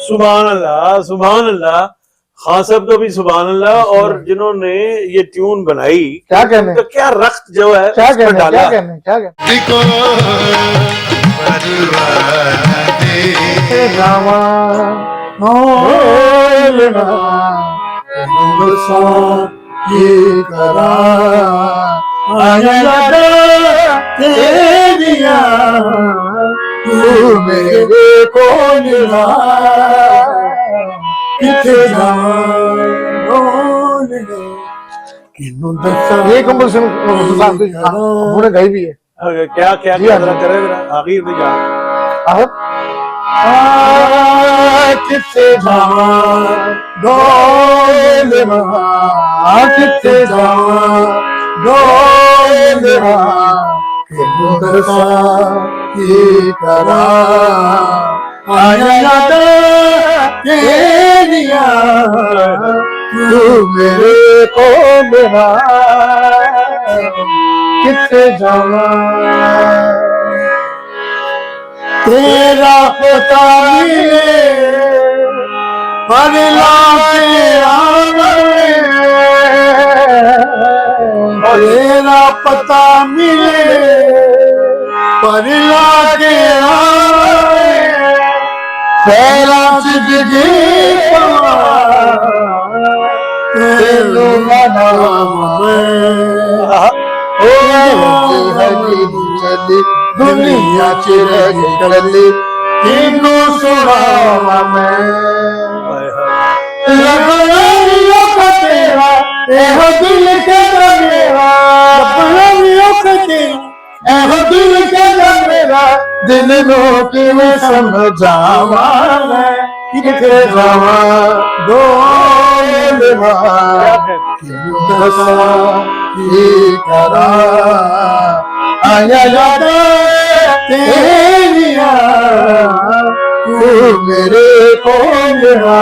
सुभान अल्लाह, सुभान अल्लाह। खान साहब का भी सुभान अल्लाह। और जिन्होंने ये ट्यून बनाई, क्या कहने, तो क्या रख्त जो है क्या कहने, डाला। क्या कहने, क्या कहने। तू मेरे को ये कंपोजिशन उन्होंने गाई भी है। क्या क्या जी हाँ, करे आखिर में जा कितने जावा डोल कितने जावा डोल की करा आया तेरिया तू मेरे को मेरा कितने जावा तेरा पता मिले पर लाके तेरा पता मिले पर लाके तेरा जिंदगी तेरा नाम चली दुनिया चिरग चली तीनों सुनावा मैं लगनियों का तेरा एहो दिल के मेरा लगनियों का तेरा एहो दिल के मेरा दिल लोग में समझावा मैं कितने जावा दो करा आया याद तेरिया तू मेरे को मेरा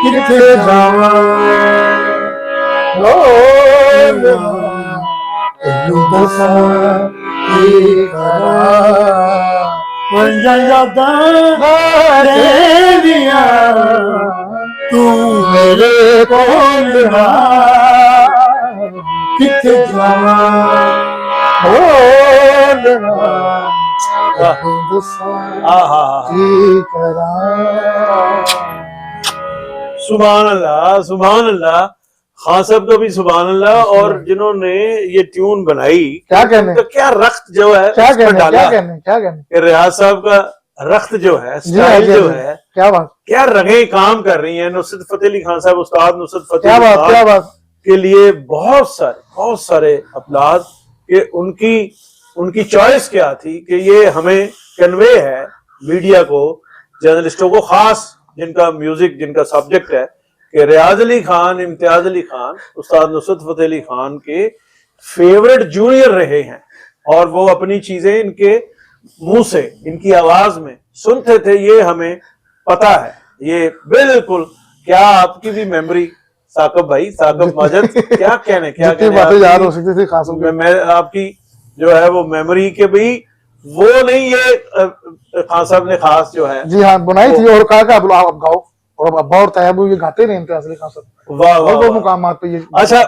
कितने जावा तेरिया तू मेरे को मेरा कितने जावा सुभान अल्लाह, सुभान अल्लाह। खान साहब का भी सुभान अल्लाह। और जिन्होंने ये ट्यून बनाई, क्या कहने, तो क्या रख्त जो है क्या कहने, डाला। क्या कहने, क्या कहने। रियाज साहब का रख्त जो है, स्टाइल जो है, क्या बात, क्या रगे काम कर रही है। नुसरत फतेह अली खान साहब, उस्ताद नुसरत फतेह क्या बात, क्या बात के लिए बहुत सारे अपलाद कि उनकी चॉइस क्या थी कि ये हमें कन्वे है मीडिया को, जर्नलिस्टों को, खास जिनका म्यूजिक, जिनका सब्जेक्ट है, कि रियाज अली खान, इम्तियाज अली खान, उस्ताद नुसरत फतेह अली खान के फेवरेट जूनियर रहे हैं। और वो अपनी चीजें इनके मुंह से, इनकी आवाज में सुनते थे, ये हमें पता है। ये बिल्कुल, क्या आपकी भी मेमोरी साकब भाई, साकब माजिद, क्या कहने, क्या बातें याद हो सकती थी खास मैं आपकी जो है वो मेमोरी के भी वो नहीं, ये खान साहब ने खास जो है जी हाँ बनाई थी। और कहा आप गाओ, और अब्बा और तैयब ये गाते नहीं थे असली खान साहब। वाह वाह, वो मुकामात पे ये। अच्छा,